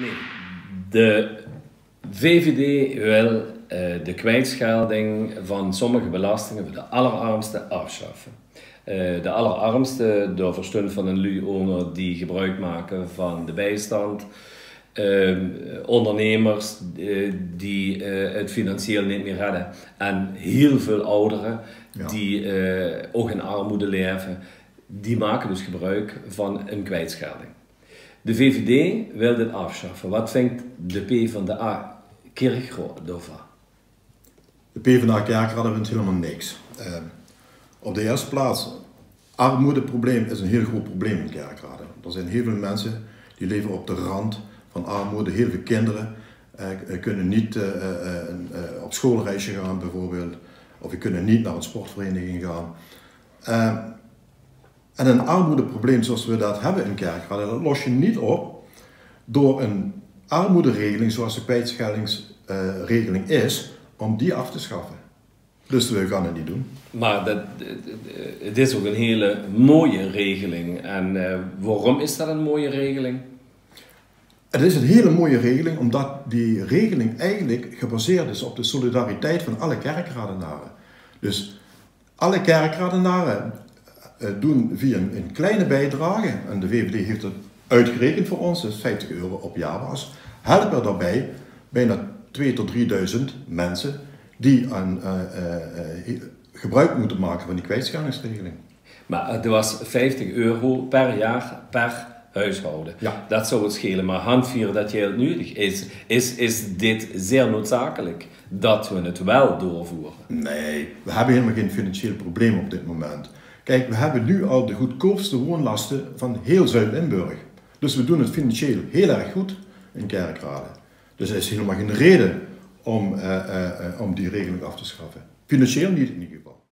Nee, de VVD wil de kwijtschelding van sommige belastingen voor de allerarmsten afschaffen. De allerarmsten door verstund van een lui die gebruik maken van de bijstand. Ondernemers die het financieel niet meer redden. En heel veel ouderen die ook in armoede leven, die maken dus gebruik van een kwijtschelding. De VVD wil dit afschaffen. Wat vindt de PvdA Kerkraad daarvan? De PvdA Kerkraad vindt helemaal niks. Op de eerste plaats, armoedeprobleem is een heel groot probleem in Kerkrade. Er zijn heel veel mensen die leven op de rand van armoede. Heel veel kinderen kunnen niet op schoolreisje gaan bijvoorbeeld. Of die kunnen niet naar een sportvereniging gaan. En een armoedeprobleem zoals we dat hebben in Kerkrade, dat los je niet op door een armoederegeling zoals de kwijtscheldingsregeling is, om die af te schaffen. Dus we gaan het niet doen. Maar het is ook een hele mooie regeling. En waarom is dat een mooie regeling? Het is een hele mooie regeling omdat die regeling eigenlijk gebaseerd is op de solidariteit van alle kerkradenaren. Dus alle kerkradenaren doen via een kleine bijdrage, en de VVD heeft het uitgerekend voor ons, dus 50 euro op jaarbasis, helpen daarbij bijna 2.000 tot 3.000 mensen die gebruik moeten maken van die kwijtscheldingsregeling. Maar het was 50 euro per jaar per huishouden. Ja. Dat zou het schelen, maar handvieren dat heel nuttig is dit zeer noodzakelijk dat we het wel doorvoeren? Nee, we hebben helemaal geen financieel probleem op dit moment. Kijk, we hebben nu al de goedkoopste woonlasten van heel Zuid-Limburg. Dus we doen het financieel heel erg goed in Kerkrade. Dus er is helemaal geen reden om die regeling af te schaffen. Financieel niet in ieder geval.